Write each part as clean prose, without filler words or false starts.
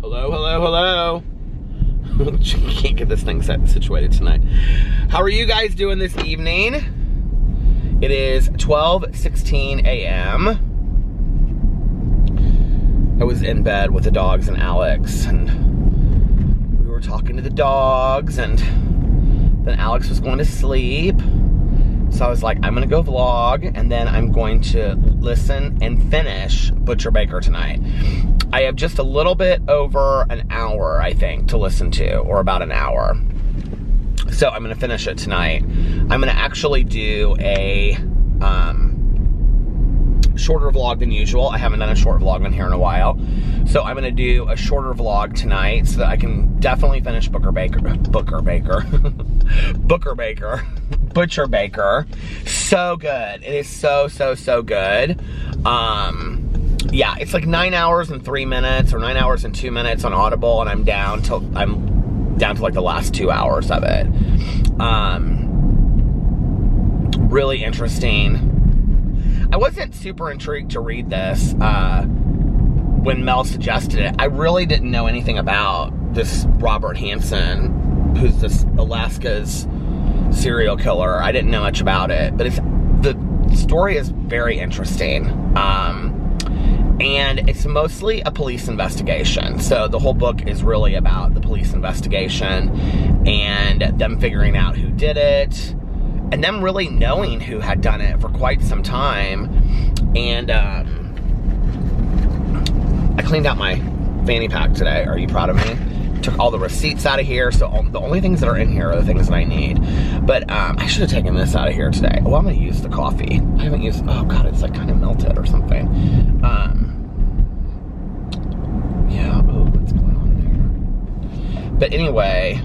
Hello, hello, hello. Can't get this thing situated tonight. How are you guys doing this evening? It is 12:16 a.m. I was in bed with the dogs and Alex, and we were talking to the dogs, and then Alex was going to sleep. So I was like, I'm gonna go vlog, and then I'm going to listen and finish Butcher Baker tonight. I have just a little bit over an hour, I think, to listen to, or about an hour. So I'm gonna finish it tonight. I'm gonna actually do a shorter vlog than usual. I haven't done a short vlog in here in a while. So I'm gonna do a shorter vlog tonight so that I can definitely finish Butcher Baker. So good. It is so good. Yeah, it's like 9 hours and 3 minutes or 9 hours and 2 minutes on Audible, and I'm down to like the last 2 hours of it. Really interesting. I wasn't super intrigued to read this when Mel suggested it. I really didn't know anything about this Robert Hansen, who's this Alaska's serial killer. I didn't know much about it, but the story is very interesting. And it's mostly a police investigation. So the whole book is really about the police investigation and them figuring out who did it, and them really knowing who had done it for quite some time. And I cleaned out my fanny pack today. Are you proud of me? Took all the receipts out of here, so the only things that are in here are the things that I need. But I should have taken this out of here today. Well, I'm gonna use the coffee. I haven't used, oh God, it's like kind of melted or something. Yeah, oh, what's going on there? But anyway,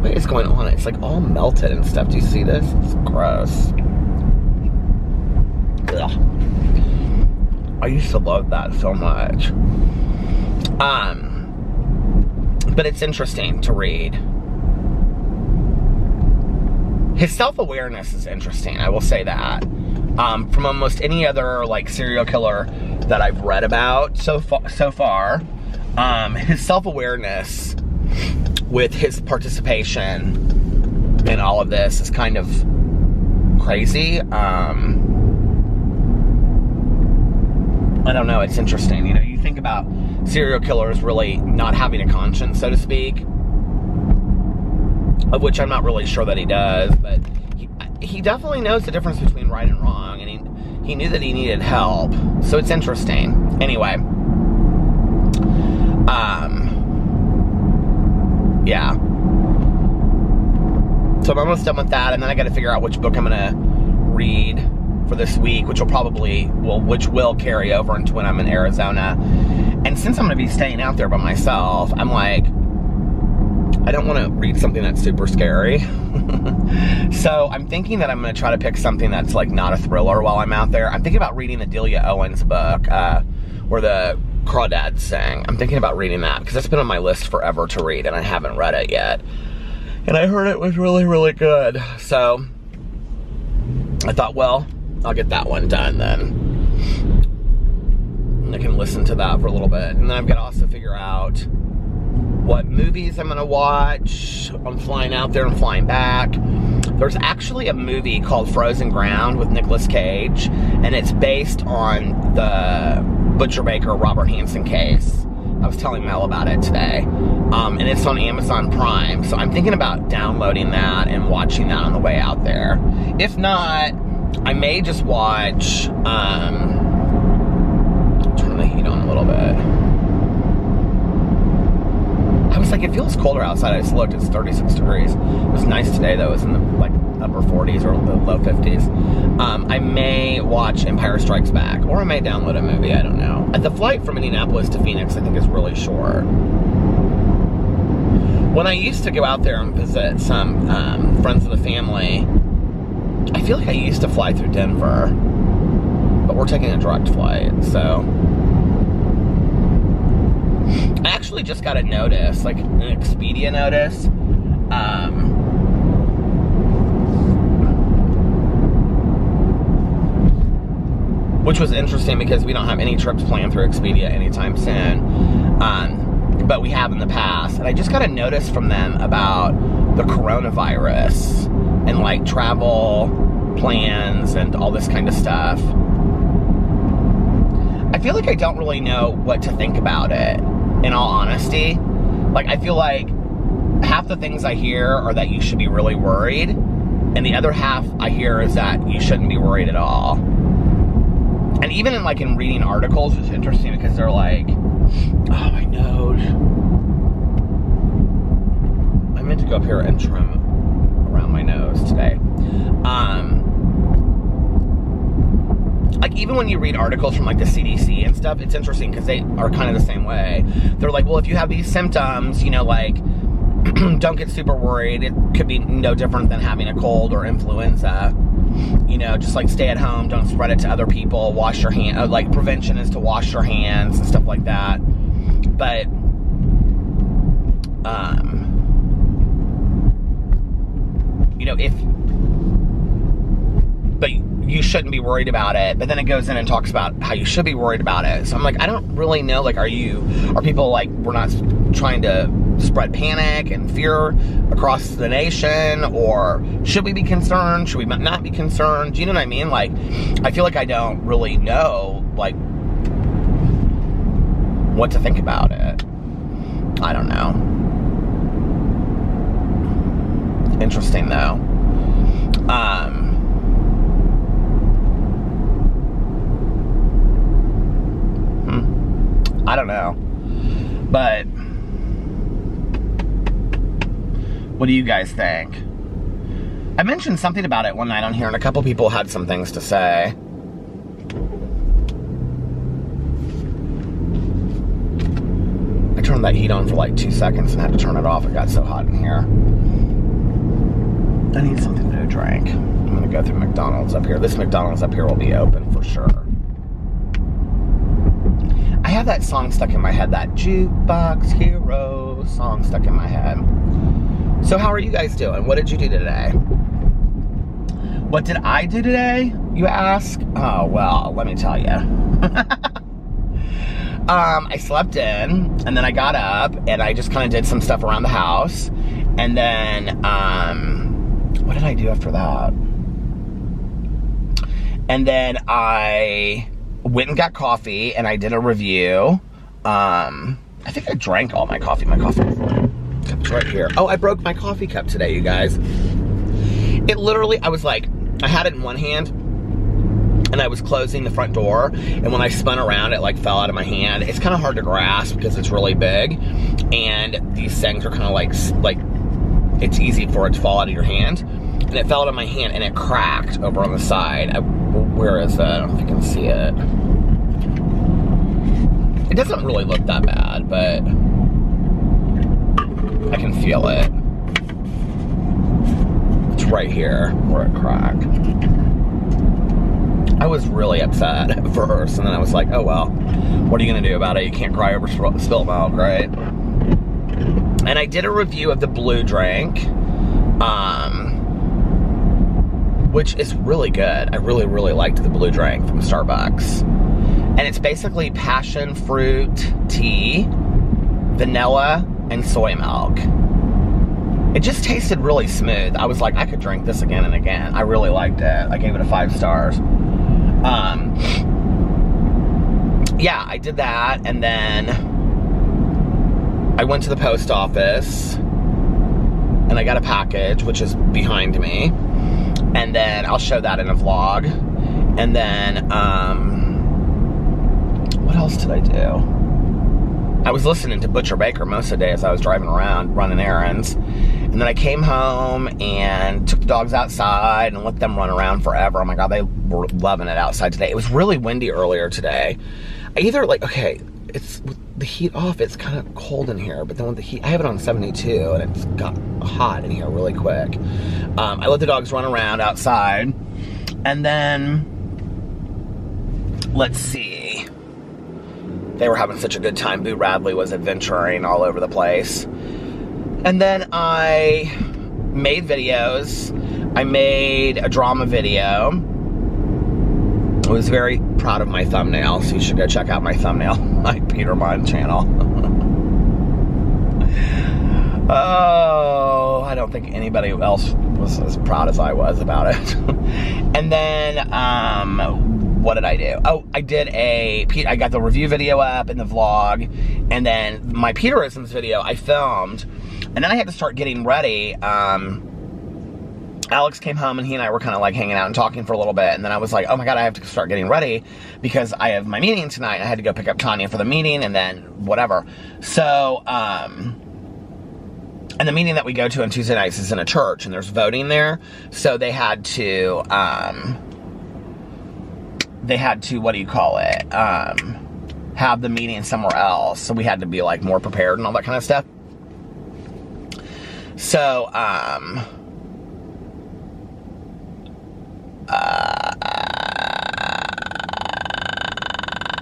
what is going on? It's like all melted and stuff. Do you see this? It's gross. Ugh. I used to love that so much. But it's interesting to read. His self-awareness is interesting, I will say that. From almost any other like serial killer that I've read about so far, his self-awareness with his participation in all of this is kind of crazy. I don't know, it's interesting. You know, you think about serial killers really not having a conscience, so to speak, of which I'm not really sure that he does, but he definitely knows the difference between right and wrong, and he knew that he needed help, so it's interesting. Anyway, yeah. So I'm almost done with that, and then I gotta figure out which book I'm gonna read for this week, which will carry over into when I'm in Arizona. And since I'm gonna be staying out there by myself, I'm like, I don't want to read something that's super scary. So I'm thinking that I'm gonna try to pick something that's like not a thriller while I'm out there. I'm thinking about reading the Delia Owens book, where the Crawdads sing. I'm thinking about reading that because it's been on my list forever to read, and I haven't read it yet. And I heard it was really good. So I thought, well, I'll get that one done then. And I can listen to that for a little bit. And then I've got to also figure out what movies I'm going to watch. I'm flying out there and flying back. There's actually a movie called Frozen Ground with Nicolas Cage, and it's based on the Butcher Baker Robert Hansen case. I was telling Mel about it today. And it's on Amazon Prime. So I'm thinking about downloading that and watching that on the way out there. If not, I may just watch, turn the heat on a little bit. I was like, it feels colder outside. I just looked, it's 36 degrees. It was nice today though. It was in the like upper 40s or low 50s. I may watch Empire Strikes Back, or I may download a movie, I don't know. The flight from Indianapolis to Phoenix, I think, is really short. When I used to go out there and visit some friends of the family, I feel like I used to fly through Denver, but we're taking a direct flight, so. I actually just got a notice, like an Expedia notice, which was interesting because we don't have any trips planned through Expedia anytime soon. But we have in the past. And I just got a notice from them about the coronavirus and like travel plans and all this kind of stuff. I feel like I don't really know what to think about it, in all honesty. Like, I feel like half the things I hear are that you should be really worried, and the other half I hear is that you shouldn't be worried at all. And even in reading articles, it's interesting because they're like, oh, my nose. I meant to go up here and trim around my nose today. Like, even when you read articles from like the CDC and stuff, it's interesting because they are kind of the same way. They're like, well, if you have these symptoms, you know, like, don't get super worried. It could be no different than having a cold or influenza. You know, just like stay at home, don't spread it to other people, wash your hands. Like, prevention is to wash your hands and stuff like that. But, you know, but you shouldn't be worried about it. But then it goes in and talks about how you should be worried about it. So I'm like, I don't really know. Like, are people like, we're not trying to spread panic and fear across the nation? Or should we be concerned? Should we not be concerned? Do you know what I mean? Like, I feel like I don't really know, like, what to think about it. I don't know. Interesting, though. I don't know. But what do you guys think? I mentioned something about it one night on here, and a couple people had some things to say. I turned that heat on for like 2 seconds and had to turn it off. It got so hot in here. I need something to drink. I'm gonna go through McDonald's up here. This McDonald's up here will be open for sure. I have that song stuck in my head, that Jukebox Hero song stuck in my head. So how are you guys doing? What did you do today? What did I do today, you ask? Oh, well, let me tell you. I slept in, and then I got up, and I just kind of did some stuff around the house. And then, what did I do after that? And then I went and got coffee, and I did a review. I think I drank all my coffee. My coffee cup's right here. Oh, I broke my coffee cup today, you guys. It literally, I was like, I had it in one hand, and I was closing the front door, and when I spun around, it like fell out of my hand. It's kind of hard to grasp because it's really big, and these things are kind of like it's easy for it to fall out of your hand. And it fell out of my hand, and it cracked over on the side. Where is that? I don't know if you can see it. It doesn't really look that bad, but I can feel it. It's right here where it cracked. I was really upset at first, and then I was like, oh well, what are you gonna do about it? You can't cry over spilt milk, right? And I did a review of the blue drink, which is really good. I really, really liked the blue drink from Starbucks. And it's basically passion fruit tea, vanilla, and soy milk. It just tasted really smooth. I was like, I could drink this again and again. I really liked it. I gave it a 5 stars. Yeah, I did that, and then I went to the post office, and I got a package, which is behind me. And then I'll show that in a vlog. And then, what else did I do? I was listening to Butcher Baker most of the day as I was driving around, running errands. And then I came home and took the dogs outside and let them run around forever. Oh my God, they were loving it outside today. It was really windy earlier today. I either okay, it's with the heat off, it's kind of cold in here, but then with the heat, I have it on 72, and it's got hot in here really quick. I let the dogs run around outside, and then, let's see, they were having such a good time. Boo Radley was adventuring all over the place. And then I made videos. I made a drama video. I was very proud of my thumbnail, so you should go check out my thumbnail, my Peter Monn channel. Oh, I don't think anybody else was as proud as I was about it. And then, what did I do? Oh, I got the review video up and the vlog, and then my Peterisms video I filmed, and then I had to start getting ready. Alex came home and he and I were kind of like hanging out and talking for a little bit, and then I was like, oh my god, I have to start getting ready because I have my meeting tonight, and I had to go pick up Tanya for the meeting, and then whatever. So, and the meeting that we go to on Tuesday nights is in a church, and there's voting there, so they had to, what do you call it, have the meeting somewhere else, so we had to be like more prepared and all that kind of stuff. So,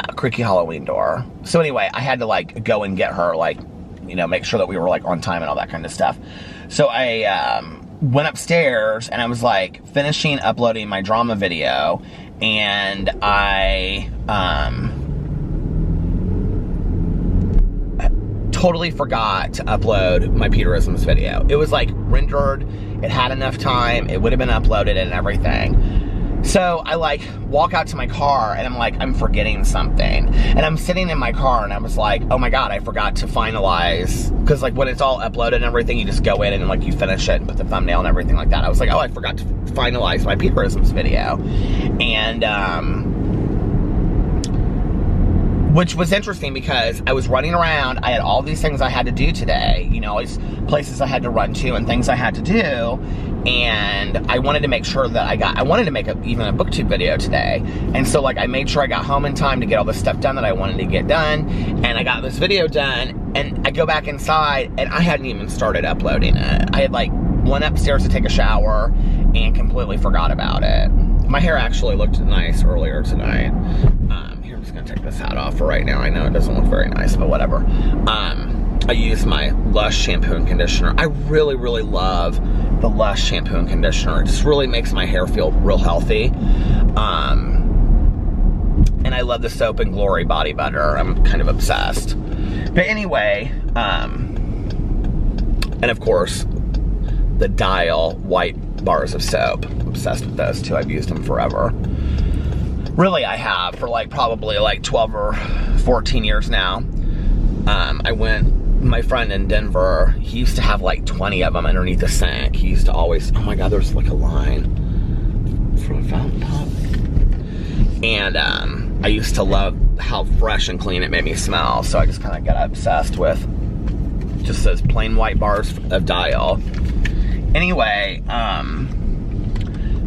a creaky Halloween door. So anyway, I had to like go and get her, like, you know, make sure that we were like on time and all that kind of stuff. So I went upstairs and I was like finishing uploading my drama video, and I totally forgot to upload my Peterisms video. It was like rendered, it had enough time, it would have been uploaded and everything. So I like walk out to my car and I'm like, I'm forgetting something. And I'm sitting in my car and I was like, oh my god, I forgot to finalize. Because like when it's all uploaded and everything, you just go in and like you finish it and put the thumbnail and everything like that. I was like, oh, I forgot to finalize my Peterisms video. And, which was interesting because I was running around, I had all these things I had to do today, you know, all these places I had to run to and things I had to do, and I wanted to make sure that I wanted to make even a booktube video today, and so like I made sure I got home in time to get all the stuff done that I wanted to get done, and I got this video done, and I go back inside, and I hadn't even started uploading it. I had like went upstairs to take a shower, and completely forgot about it. My hair actually looked nice earlier tonight. Here, I'm just gonna take this hat off for right now. I know it doesn't look very nice, but whatever. I use my Lush shampoo and conditioner. I really, really love the Lush shampoo and conditioner. It just really makes my hair feel real healthy. And I love the Soap and Glory body butter. I'm kind of obsessed. But anyway, and of course, the Dial white bars of soap. I'm obsessed with those too. I've used them forever. Really, I have for like probably like 12 or 14 years now. My friend in Denver, he used to have like 20 of them underneath the sink. He used to always, oh my god, there's like a line from a fountain pop. And I used to love how fresh and clean it made me smell, so I just kind of got obsessed with just those plain white bars of Dial. Anyway,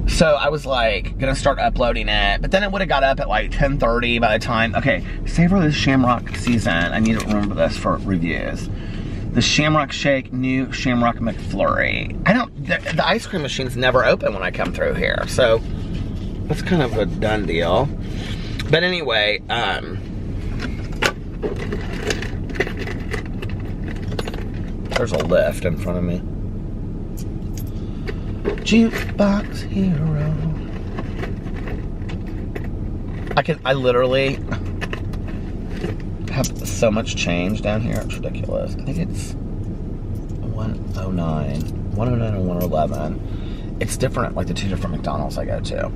so I was like gonna start uploading it, but then it would have got up at like 10:30 by the time. Okay, savor this Shamrock season. I need to remember this for reviews. The Shamrock Shake, new Shamrock McFlurry. The ice cream machine's never open when I come through here, so that's kind of a done deal. But anyway, there's a lift in front of me. Jukebox hero. I literally have so much change down here, it's ridiculous. I think it's 109 and 111. It's different, like the two different McDonald's I go to.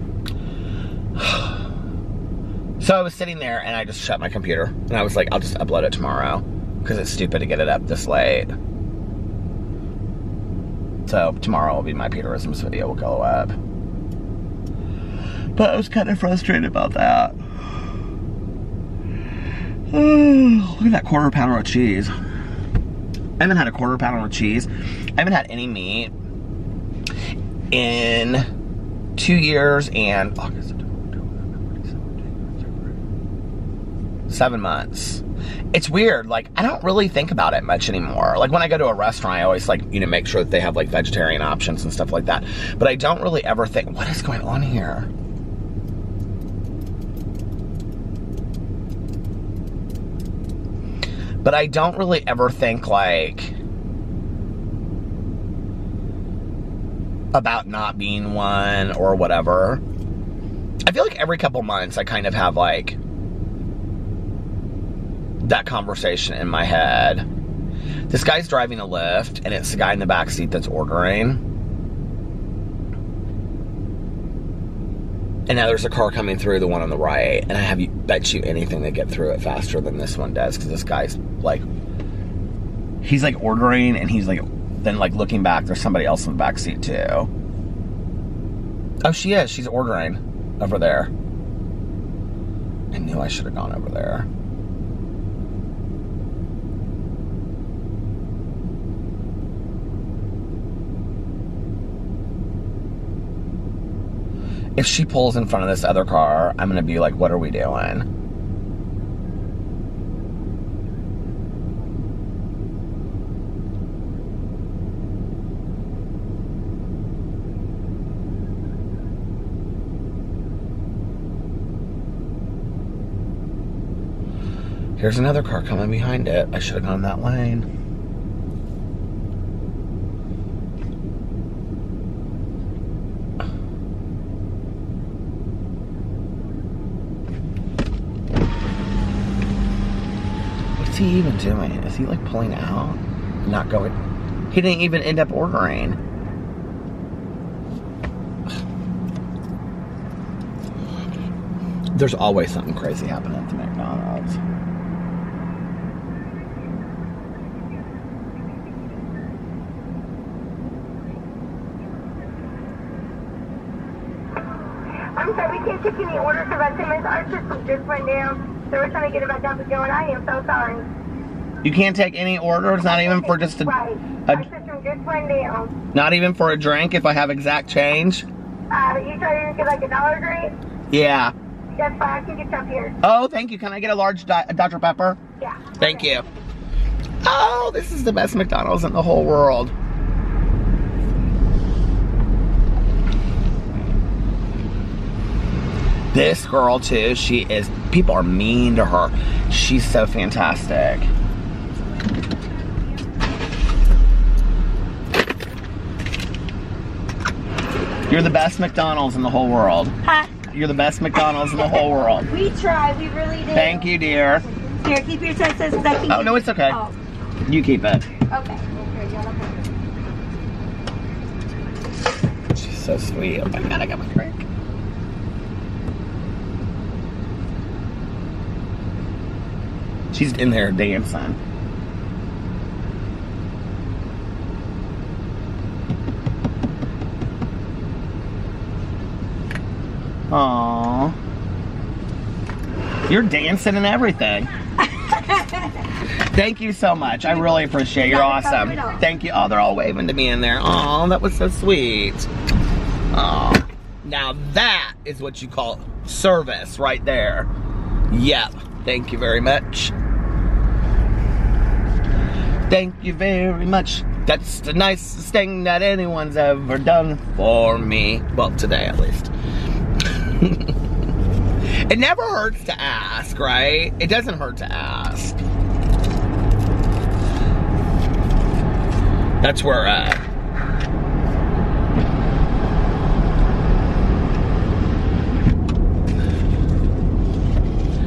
So I was sitting there and I just shut my computer and I was like, I'll just upload it tomorrow because it's stupid to get it up this late. So tomorrow will be my Peterisms video, will go up. But I was kind of frustrated about that. Look at that quarter pounder of cheese. I haven't had a quarter pounder of cheese. I haven't had any meat in 2 years and 7 months. It's weird, like, I don't really think about it much anymore. Like, when I go to a restaurant, I always, like, you know, make sure that they have, like, vegetarian options and stuff like that. But I don't really ever think, what is going on here? But I don't really ever think, like, about not being one or whatever. I feel like every couple months I kind of have like that conversation in my head. This guy's driving a Lyft, and it's the guy in the back seat that's ordering. And now there's a car coming through, the one on the right, and I bet you anything they get through it faster than this one does, because this guy's like, he's like ordering, and he's like, then like looking back, there's somebody else in the back seat too. Oh, she is. She's ordering over there. I knew I should have gone over there. If she pulls in front of this other car, I'm gonna be like, what are we doing? Here's another car coming behind it. I should have gone that lane. What's he even doing? Is he like pulling out? Not going? He didn't even end up ordering. There's always something crazy happening at the McDonald's. I'm sorry, we can't take any orders for about 10 minutes. Our system just went down. So we're trying to get it back up and going. I am so sorry. You can't take any orders, not even for just a... Right. Our system just went down. Not even for a drink if I have exact change? You try to get like a Dollar drink? Yeah. That's fine. I can get you up here. Oh, thank you. Can I get a large Dr. Pepper? Yeah. Thank you. Oh, this is the best McDonald's in the whole world. This girl too, people are mean to her. She's so fantastic. You're the best McDonald's in the whole world. Huh? You're the best McDonald's in the whole world. We try, we really do. Thank you, dear. Here, keep your senses. Oh, no, it's okay. Oh. You keep it. Okay. She's so sweet. Oh my God, I got my drink. She's in there dancing. Aww. You're dancing and everything. Thank you so much. I really appreciate it. You're awesome. Thank you. Oh, they're all waving to me in there. Oh, that was so sweet. Oh. Now that is what you call service right there. Yep. Thank you very much. Thank you very much. That's the nicest thing that anyone's ever done for me. Well, today at least. It never hurts to ask, right? It doesn't hurt to ask. That's where,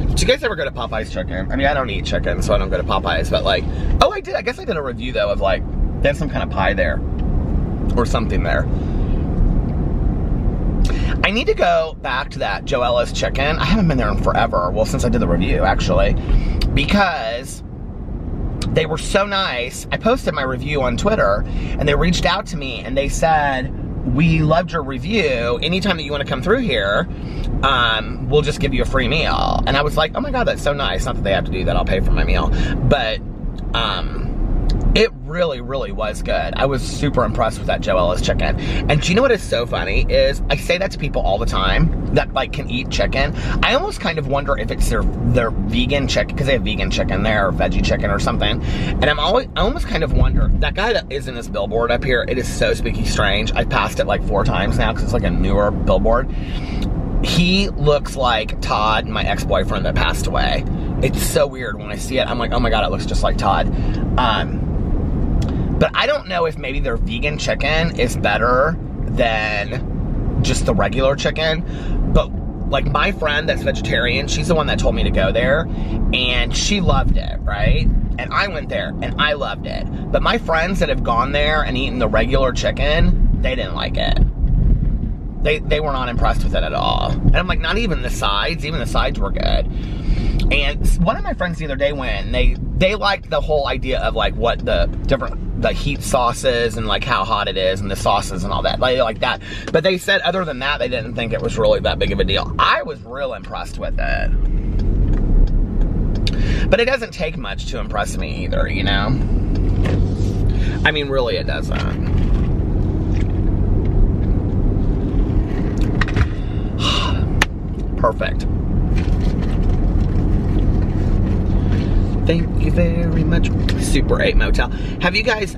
Did you guys ever go to Popeye's Chicken? I mean, I don't eat chicken, so I don't go to Popeye's, but like, oh, I did. I guess I did a review, though, of like, they have some kind of pie there. Or something there. I need to go back to that Joella's Chicken. I haven't been there in forever. Well, since I did the review, actually. Because they were so nice. I posted my review on Twitter, and they reached out to me, and they said, we loved your review. Anytime that you want to come through here, we'll just give you a free meal. And I was like, oh my God, that's so nice. Not that they have to do that. I'll pay for my meal. But it really, really was good. I was super impressed with that Joella's Chicken. And do you know what is so funny is I say that to people all the time that like can eat chicken. I almost kind of wonder if it's their vegan chicken, because they have vegan chicken there or veggie chicken or something. And I almost kind of wonder, that guy that is in this billboard up here, it is so spooky strange. I passed it like 4 times now because it's like a newer billboard. He looks like Todd, my ex-boyfriend that passed away. It's so weird when I see it. I'm like, oh my God, it looks just like Todd. But I don't know if maybe their vegan chicken is better than just the regular chicken. But like my friend that's vegetarian, she's the one that told me to go there, and she loved it, right? And I went there, and I loved it. But my friends that have gone there and eaten the regular chicken, they didn't like it. They were not impressed with it at all. And I'm like, not even the sides, even the sides were good. And one of my friends the other day went, and they liked the whole idea of like what the heat sauces and like how hot it is and the sauces and all that. They like that. But they said other than that, they didn't think it was really that big of a deal. I was real impressed with it. But it doesn't take much to impress me either, you know? I mean, really, it doesn't. Perfect. Thank you very much. Super 8 Motel. Have you guys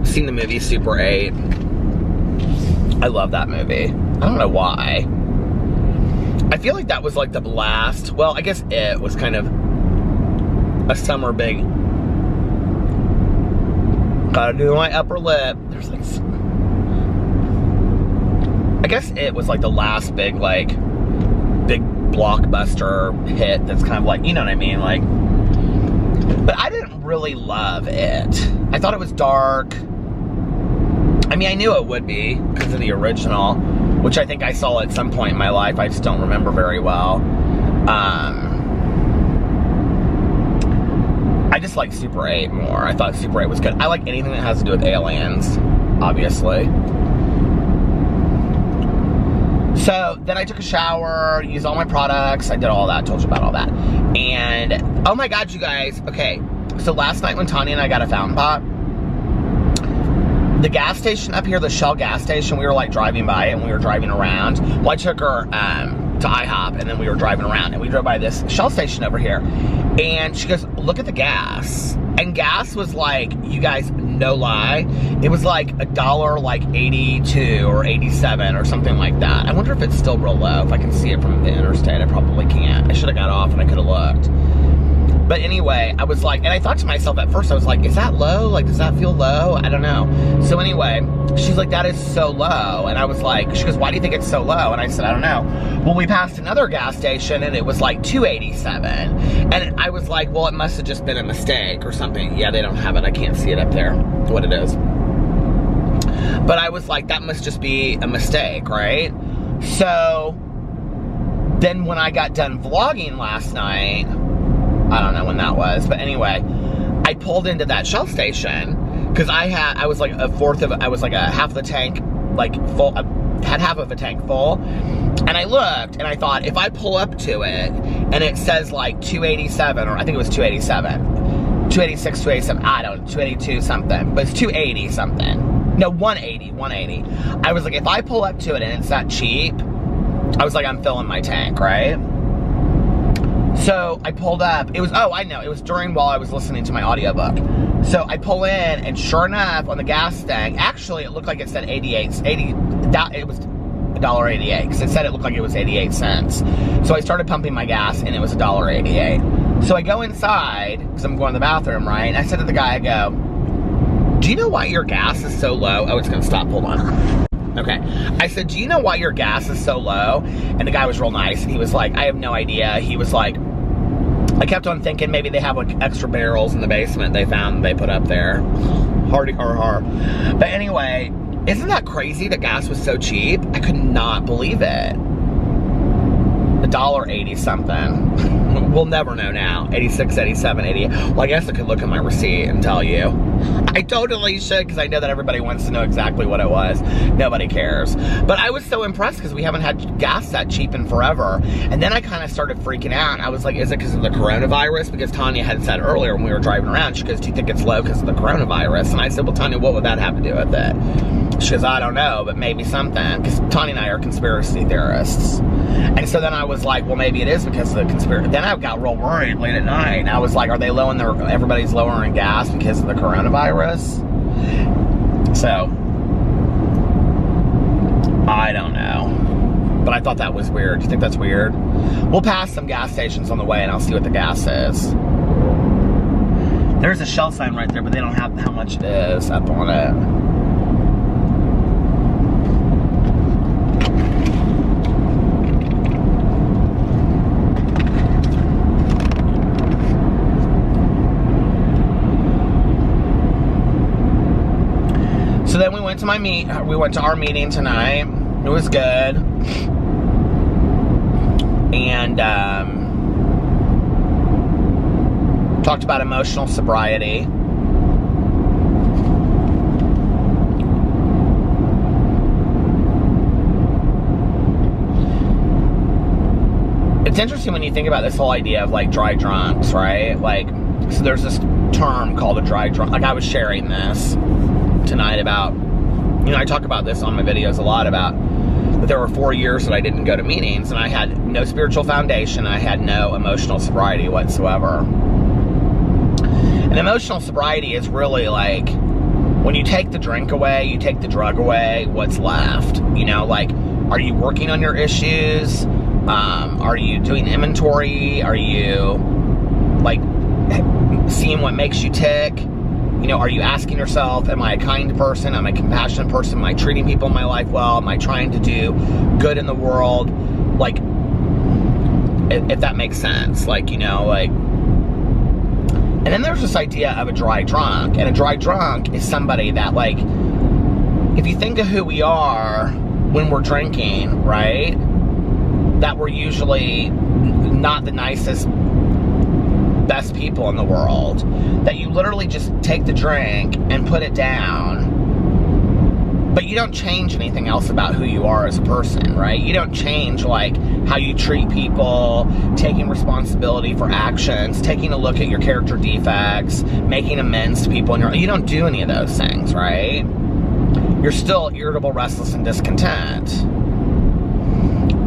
seen the movie Super 8? I love that movie. I don't know why. I feel like that was like the last, well, I guess it was kind of a summer big. Gotta do my upper lip. There's like, I guess it was like the last big blockbuster hit that's kind of like, you know what I mean? Like, but I didn't really love it. I thought it was dark. I mean, I knew it would be because of the original, which I think I saw at some point in my life. I just don't remember very well. I just like Super 8 more. I thought Super 8 was good. I like anything that has to do with aliens, obviously. So then I took a shower, used all my products, I did all that, told you about all that. And, oh my God, you guys, okay. So last night when Tanya and I got a fountain pop, the gas station up here, the Shell gas station, we were like driving by it and we were driving around. Well, I took her to IHOP and then we were driving around and we drove by this Shell station over here. And she goes, look at the gas. And gas was like, you guys, no lie, it was like $1 like 82 or 87 or something like that. I wonder if it's still real low. If I can see it from the interstate, I probably can't. I should have got off and I could have looked. But anyway, I was like, and I thought to myself at first, I was like, is that low? Like, does that feel low? I don't know. So anyway, she's like, that is so low. And I was like, she goes, why do you think it's so low? And I said, I don't know. Well, we passed another gas station and it was like 287. And I was like, well, it must have just been a mistake or something. Yeah, they don't have it. I can't see it up there, what it is. But I was like, that must just be a mistake, right? So then when I got done vlogging last night, I don't know when that was, but anyway, I pulled into that Shell station because I was like a half of the tank, like full, I had half of a tank full, and I looked and I thought, if I pull up to it and it says like 287, or I think it was 287, 286, 287, I don't know, 282 something, but it's 280 something. No, 180. I was like, if I pull up to it and it's that cheap, I was like, I'm filling my tank, right? So I pulled up, it was, oh, I know, it was while I was listening to my audiobook. So I pull in, and sure enough, on the gas thing, actually it looked like it said it was $1.88, because it said it looked like it was 88 cents. So I started pumping my gas, and it was $1.88. So I go inside, because I'm going to the bathroom, right? And I said to the guy, I go, do you know why your gas is so low? Oh, it's gonna stop, hold on. Okay, I said, do you know why your gas is so low? And the guy was real nice, and he was like, I have no idea. He was like, I kept on thinking maybe they have like extra barrels in the basement they found they put up there. Hardy har har. But anyway, isn't that crazy that gas was so cheap? I could not believe it. $1.80 something. We'll never know now. 86, 87, 88. Well, I guess I could look at my receipt and tell you. I totally should, because I know that everybody wants to know exactly what it was. Nobody cares. But I was so impressed because we haven't had gas that cheap in forever. And then I kind of started freaking out. I was like, is it because of the coronavirus? Because Tanya had said earlier when we were driving around, she goes, do you think it's low because of the coronavirus? And I said, well, Tanya, what would that have to do with it? She goes, I don't know, but maybe something. Because Tanya and I are conspiracy theorists. And so then I was like, well, maybe it is because of the conspiracy. Then I got real worried late at night. And I was like, are they everybody's lowering gas because of the coronavirus? So, I don't know. But I thought that was weird. Do you think that's weird? We'll pass some gas stations on the way and I'll see what the gas is. There's a Shell sign right there, but they don't have how much it is up on it. we went to our meeting tonight. It was good. And talked about emotional sobriety. It's interesting when you think about this whole idea of like dry drunks, right? Like, so there's this term called a dry drunk. Like, I was sharing this tonight about, you know, I talk about this on my videos a lot about that there were 4 years that I didn't go to meetings and I had no spiritual foundation. I had no emotional sobriety whatsoever. And emotional sobriety is really like, when you take the drink away, you take the drug away, what's left? You know, like, are you working on your issues? Are you doing inventory? Are you, like, seeing what makes you tick? You know, are you asking yourself, am I a kind person? Am I a compassionate person? Am I treating people in my life well? Am I trying to do good in the world? Like, if that makes sense. Like, you know, like... And then there's this idea of a dry drunk. And a dry drunk is somebody that, like, if you think of who we are when we're drinking, right? That we're usually not the nicest, best people in the world. That you literally just take the drink and put it down, but you don't change anything else about who you are as a person, right? You don't change, like, how you treat people, taking responsibility for actions, taking a look at your character defects, making amends to people. You don't do any of those things, right? You're still irritable, restless, and discontent.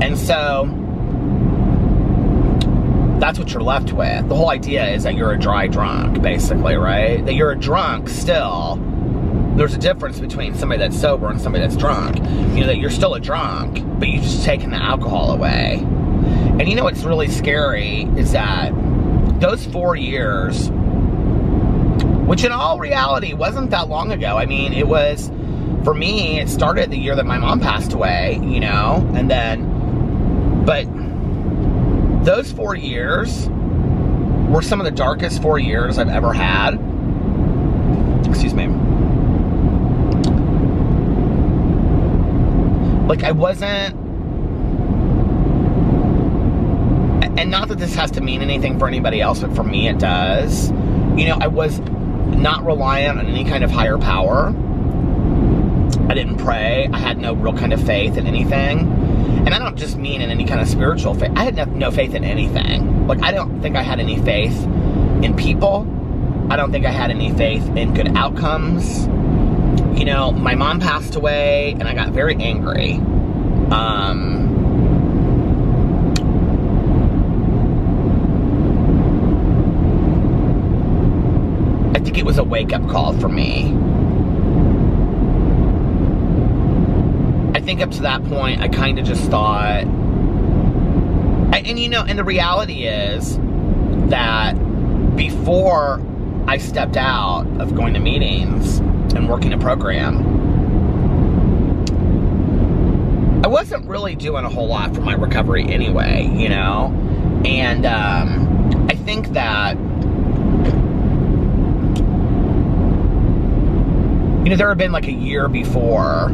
And so, that's what you're left with. The whole idea is that you're a dry drunk, basically, right? That you're a drunk still. There's a difference between somebody that's sober and somebody that's drunk. You know, that you're still a drunk, but you've just taken the alcohol away. And you know what's really scary is that those 4 years, which in all reality wasn't that long ago. I mean, it was, for me, it started the year that my mom passed away, you know, and then, but those 4 years were some of the darkest 4 years I've ever had. Excuse me. Like, I wasn't, and not that this has to mean anything for anybody else, but for me it does. You know, I was not reliant on any kind of higher power. I didn't pray. I had no real kind of faith in anything. And I don't just mean in any kind of spiritual faith. I had no faith in anything. Like, I don't think I had any faith in people. I don't think I had any faith in good outcomes. You know, my mom passed away, and I got very angry. I think it was a wake-up call for me. I think up to that point, I kind of just thought... And you know, and the reality is that before I stepped out of going to meetings and working a program, I wasn't really doing a whole lot for my recovery anyway, you know? And I think that, you know, there had been like a year before.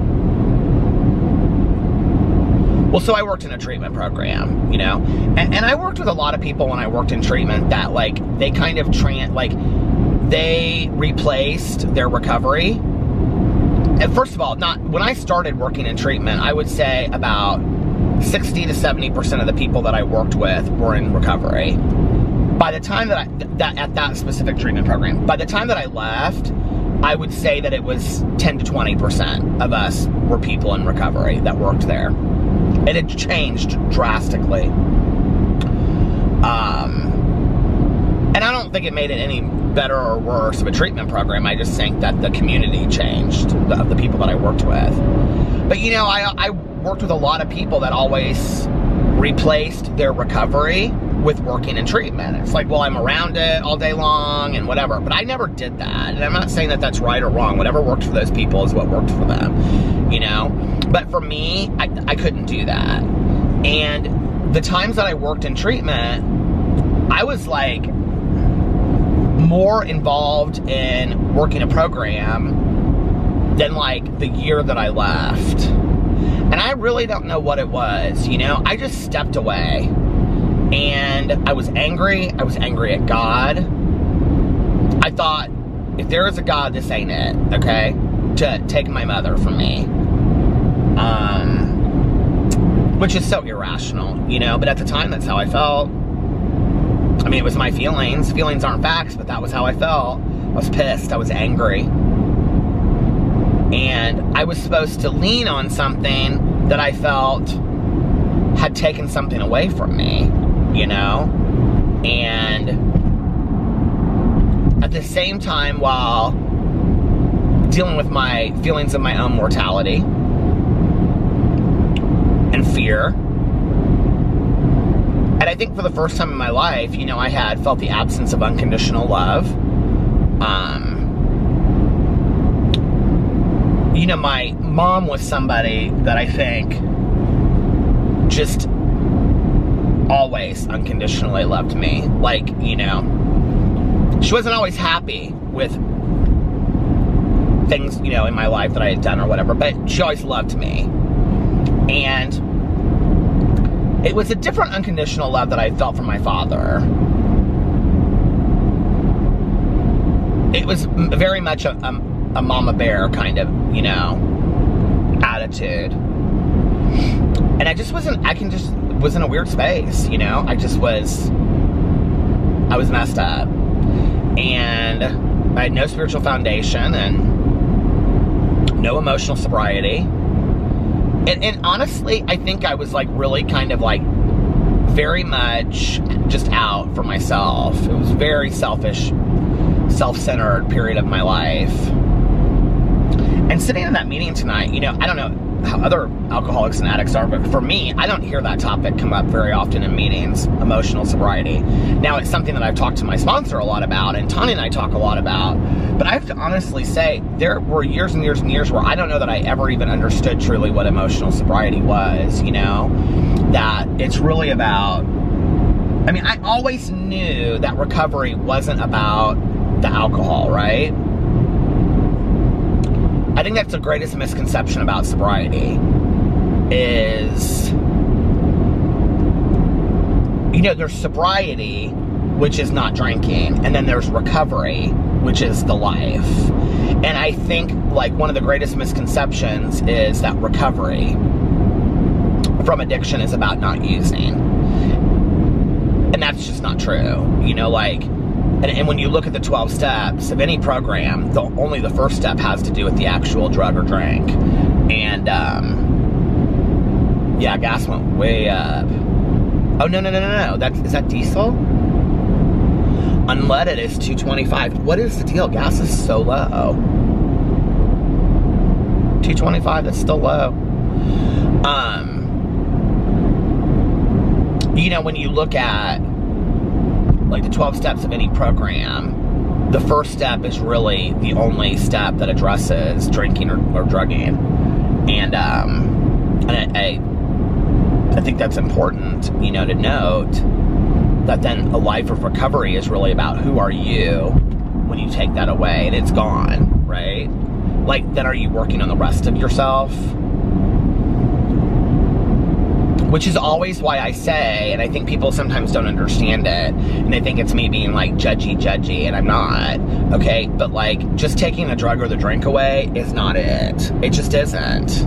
Well, so I worked in a treatment program, you know? And I worked with a lot of people when I worked in treatment that, like, they kind of they replaced their recovery. And first of all, when I started working in treatment, I would say about 60 to 70% of the people that I worked with were in recovery. By the time that at that specific treatment program, by the time that I left, I would say that it was 10 to 20% of us were people in recovery that worked there. It had changed drastically. And I don't think it made it any better or worse of a treatment program. I just think that the community changed, of the people that I worked with. But, you know, I worked with a lot of people that always replaced their recovery with working in treatment. It's like, well, I'm around it all day long and whatever. But I never did that. And I'm not saying that that's right or wrong. Whatever worked for those people is what worked for them, you know? But for me, I couldn't do that. And the times that I worked in treatment, I was like more involved in working a program than like the year that I left. And I really don't know what it was, you know? I just stepped away. And I was angry. I was angry at God. I thought, if there is a God, this ain't it, okay? To take my mother from me. Which is so irrational, you know? But at the time, that's how I felt. I mean, it was my feelings. Feelings aren't facts, but that was how I felt. I was pissed. I was angry. And I was supposed to lean on something that I felt had taken something away from me, you know? And at the same time, while dealing with my feelings of my own mortality and fear. And I think for the first time in my life, you know, I had felt the absence of unconditional love. You know, my mom was somebody that I think just always unconditionally loved me. Like, you know, she wasn't always happy with things, you know, in my life that I had done or whatever, but she always loved me. And it was a different unconditional love that I felt from my father. It was very much a mama bear kind of, you know, attitude. And I just wasn't, was in a weird space, you know? I was messed up. And I had no spiritual foundation and no emotional sobriety. And honestly, I think I was like really kind of like very much just out for myself. It was a very selfish, self-centered period of my life. And sitting in that meeting tonight, you know, I don't know how other alcoholics and addicts are, but for me, I don't hear that topic come up very often in meetings, emotional sobriety. Now, it's something that I've talked to my sponsor a lot about, and Tony and I talk a lot about, but I have to honestly say, there were years and years and years where I don't know that I ever even understood truly what emotional sobriety was, you know? That it's really about, I mean, I always knew that recovery wasn't about the alcohol, right? I think that's the greatest misconception about sobriety is, you know, there's sobriety, which is not drinking, and then there's recovery, which is the life. And I think, like, one of the greatest misconceptions is that recovery from addiction is about not using. And that's just not true. You know, like, and when you look at the 12 steps of any program, only the first step has to do with the actual drug or drink. And, yeah, gas went way up. Oh, no. Is that diesel? Unleaded is $2.25. What is the deal? Gas is so low. $2.25, that's still low. You know, when you look at like the 12 steps of any program, the first step is really the only step that addresses drinking or drugging. And I think that's important, you know, to note that then a life of recovery is really about who are you when you take that away and it's gone, right? Like, then are you working on the rest of yourself? Which is always why I say, and I think people sometimes don't understand it, and they think it's me being like judgy, and I'm not, okay? But like, just taking the drug or the drink away is not it. It just isn't.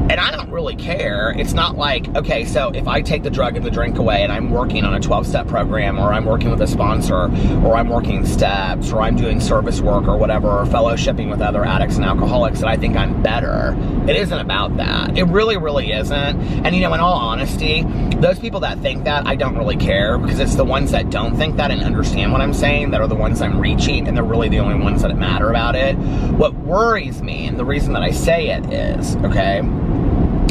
And I don't really care. It's not like, okay, so if I take the drug and the drink away and I'm working on a 12-step program, or I'm working with a sponsor, or I'm working steps, or I'm doing service work or whatever, or fellowshipping with other addicts and alcoholics, that I think I'm better. It isn't about that. It really, really isn't. And you know, in all honesty, those people that think that, I don't really care, because it's the ones that don't think that and understand what I'm saying that are the ones I'm reaching, and they're really the only ones that matter about it. What worries me, and the reason that I say it is, okay,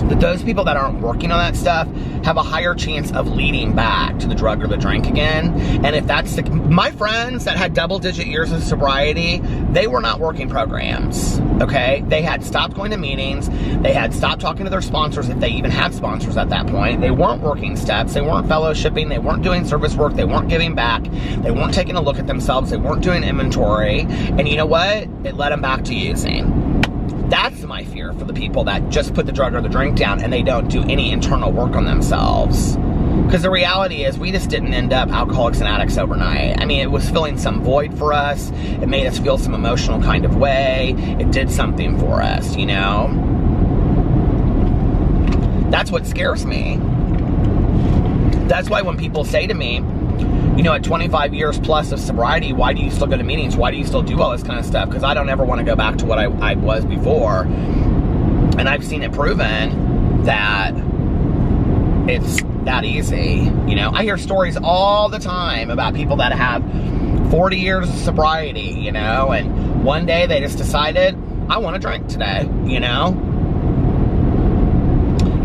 that those people that aren't working on that stuff have a higher chance of leading back to the drug or the drink again. And if that's my friends that had double-digit years of sobriety, they were not working programs, okay? They had stopped going to meetings. They had stopped talking to their sponsors, if they even had sponsors at that point. They weren't working steps. They weren't fellowshipping. They weren't doing service work. They weren't giving back. They weren't taking a look at themselves. They weren't doing inventory. And you know what? It led them back to using. That's my fear for the people that just put the drug or the drink down and they don't do any internal work on themselves. Because the reality is we just didn't end up alcoholics and addicts overnight. I mean, it was filling some void for us. It made us feel some emotional kind of way. It did something for us, you know? That's what scares me. That's why when people say to me, you know, at 25 years plus of sobriety, why do you still go to meetings? Why do you still do all this kind of stuff? Because I don't ever want to go back to what I was before. And I've seen it proven that it's that easy. You know, I hear stories all the time about people that have 40 years of sobriety, you know, and one day they just decided, I want to drink today, you know?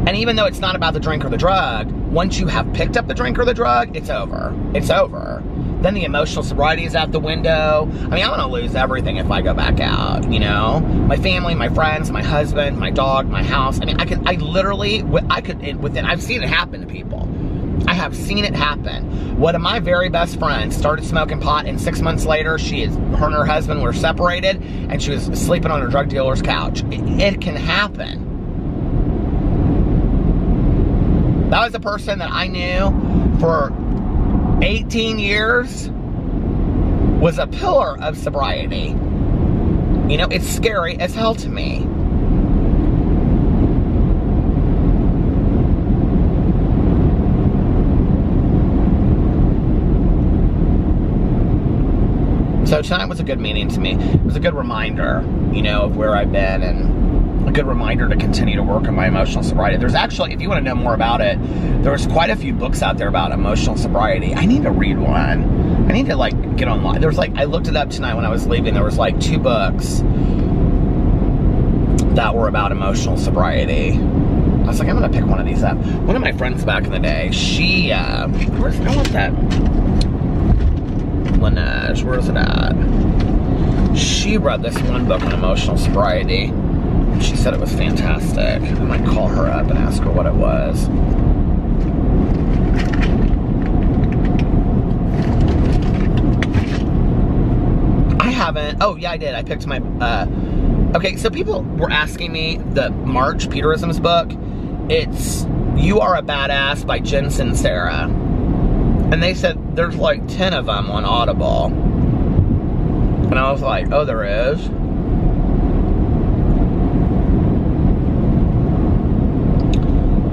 And even though it's not about the drink or the drug, once you have picked up the drink or the drug, it's over. It's over. Then the emotional sobriety is out the window. I mean, I'm going to lose everything if I go back out, you know? My family, my friends, my husband, my dog, my house. I mean, I've seen it happen to people. I have seen it happen. One of my very best friends started smoking pot, and 6 months later, her and her husband were separated, and she was sleeping on her drug dealer's couch. It can happen. That was a person that I knew for 18 years was a pillar of sobriety. You know, it's scary as hell to me. So tonight was a good meeting to me. It was a good reminder, you know, of where I've been, and a good reminder to continue to work on my emotional sobriety. There's actually, if you want to know more about it, there's quite a few books out there about emotional sobriety. I need to read one. I need to, like, get online. There's, like, I looked it up tonight when I was leaving. There was, like, 2 books that were about emotional sobriety. I was like, I'm going to pick one of these up. One of my friends back in the day, she, I want that. Laneige, where is it at? She read this one book on emotional sobriety. She said it was fantastic. I might call her up and ask her what it was. I haven't. Oh, yeah, I did. I picked my... okay, so people were asking me the March Peterisms book. It's You Are a Badass by Jen Sincera. And they said there's like 10 of them on Audible. And I was like, oh, there is?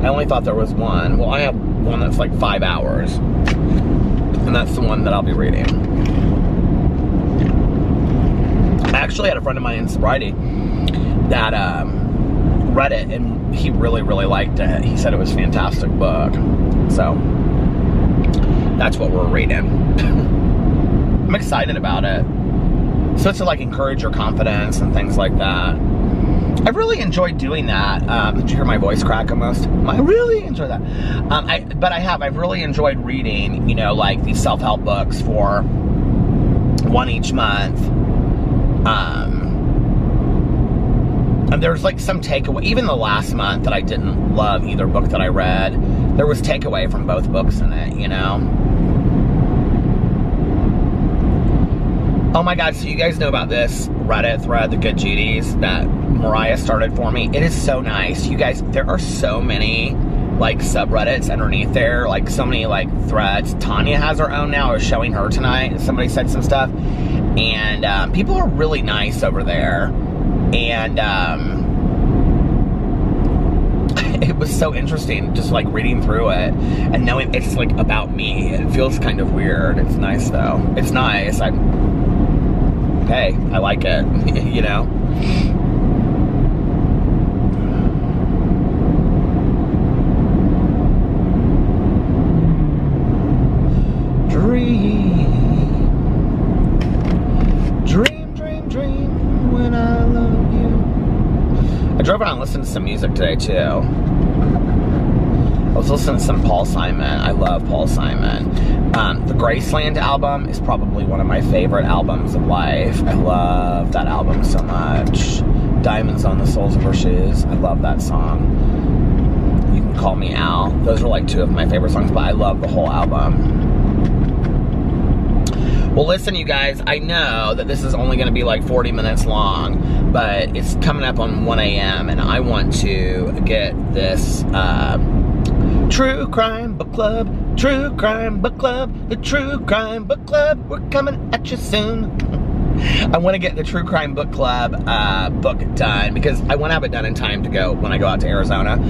I only thought there was one. Well, I have one that's like 5 hours. And that's the one that I'll be reading. I actually had a friend of mine in sobriety that read it, and he really, really liked it. He said it was a fantastic book. So, that's what we're reading. I'm excited about it. So it's to like encourage your confidence and things like that. I really enjoyed doing that. Did you hear my voice crack almost? I really enjoy that. I've really enjoyed reading, you know, like these self-help books for one each month. And there's like some takeaway. Even the last month that I didn't love either book that I read, there was takeaway from both books in it, you know? Oh my God, so you guys know about this Reddit thread, The Good Judies, that Mariah started for me. It is so nice. You guys, there are so many like subreddits underneath there, like so many like threads. Tanya has her own now. I was showing her tonight. Somebody said some stuff. And people are really nice over there. And it was so interesting just like reading through it and knowing it's like about me. It feels kind of weird. It's nice though. It's nice. Hey, I like it, you know? Dream, dream, dream, dream when I love you. I drove around and listened to some music today too. I was listening to some Paul Simon. I love Paul Simon. The Graceland album is probably one of my favorite albums of life. I love that album so much. Diamonds on the Soles of Her Shoes. I love that song. You Can Call Me Al. Those are like 2 of my favorite songs, but I love the whole album. Well, listen, you guys, I know that this is only going to be like 40 minutes long, but it's coming up on 1 a.m. and I want to get this True Crime Book Club, True Crime Book Club, the True Crime Book Club, we're coming at you soon. I want to get the True Crime Book Club book done because I want to have it done in time to go when I go out to Arizona.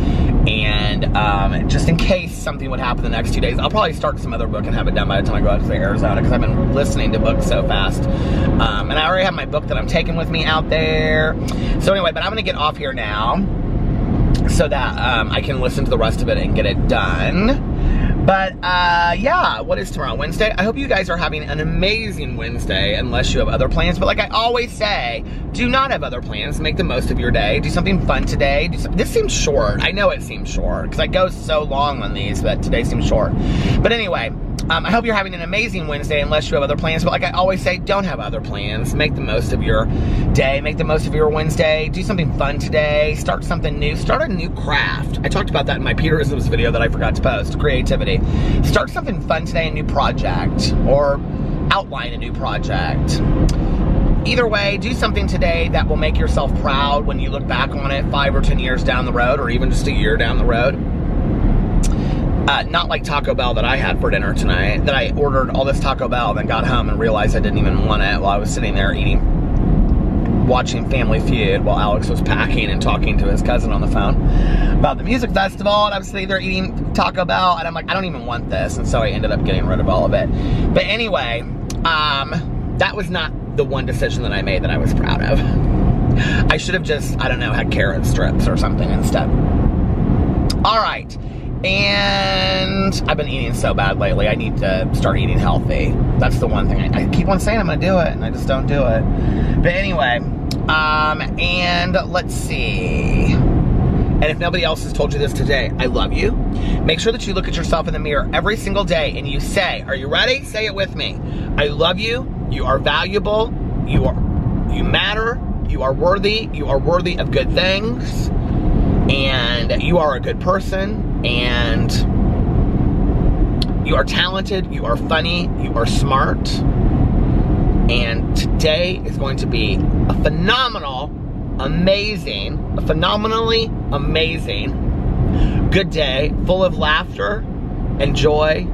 And just in case something would happen the next 2 days, I'll probably start some other book and have it done by the time I go out to Arizona because I've been listening to books so fast. And I already have my book that I'm taking with me out there. So anyway, but I'm going to get off here now so that I can listen to the rest of it and get it done. But, yeah, what is tomorrow? Wednesday? I hope you guys are having an amazing Wednesday, unless you have other plans. But like I always say, do not have other plans. Make the most of your day. Do something fun today. This seems short. I know it seems short, because I go so long on these, but today seems short. But anyway, I hope you're having an amazing Wednesday, unless you have other plans. But like I always say, don't have other plans. Make the most of your day. Make the most of your Wednesday. Do something fun today. Start something new. Start a new craft. I talked about that in my Peterisms video that I forgot to post. Creativity. Start something fun today, a new project. Or outline a new project. Either way, do something today that will make yourself proud when you look back on it 5 or 10 years down the road, or even just a year down the road. Not like Taco Bell that I had for dinner tonight, that I ordered all this Taco Bell, then got home and realized I didn't even want it while I was sitting there watching Family Feud while Alex was packing and talking to his cousin on the phone about the music festival, and I was sitting there eating Taco Bell, and I'm like, I don't even want this, and so I ended up getting rid of all of it. But anyway, that was not the one decision that I made that I was proud of. I should have just, I don't know, had carrot strips or something instead. Alright. And I've been eating so bad lately. I need to start eating healthy. That's the one thing. I keep on saying I'm going to do it, and I just don't do it. But anyway, and let's see. And if nobody else has told you this today, I love you. Make sure that you look at yourself in the mirror every single day and you say, are you ready? Say it with me. I love you. You are valuable. You matter. You are worthy. You are worthy of good things. And you are a good person. And you are talented, you are funny, you are smart, and today is going to be a phenomenally amazing good day, full of laughter and joy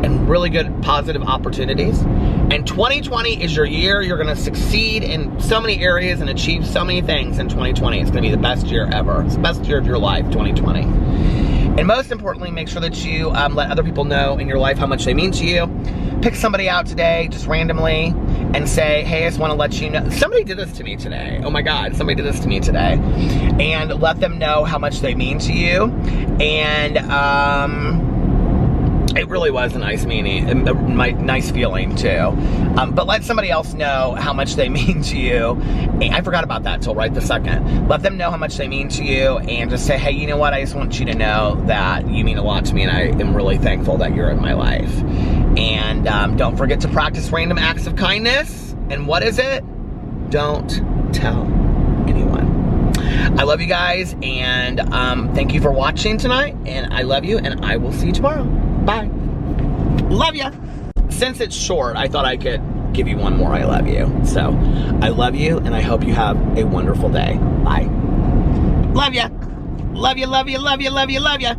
and really good positive opportunities. And 2020 is your year. You're going to succeed in so many areas and achieve so many things in 2020. It's going to be the best year ever. It's the best year of your life, 2020. And most importantly, make sure that you let other people know in your life how much they mean to you. Pick somebody out today, just randomly, and say, hey, I just want to let you know. Somebody did this to me today. Oh my God, somebody did this to me today. And let them know how much they mean to you. And, it really was a nice meaning, nice feeling too. But let somebody else know how much they mean to you. And I forgot about that till right this second. Let them know how much they mean to you and just say, hey, you know what? I just want you to know that you mean a lot to me and I am really thankful that you're in my life. And don't forget to practice random acts of kindness. And what is it? Don't tell anyone. I love you guys, and thank you for watching tonight, and I love you, and I will see you tomorrow. Bye. Love ya. Since it's short, I thought I could give you one more I love you. So, I love you, and I hope you have a wonderful day. Bye. Love ya. Love you, love you, love you, love you, love you.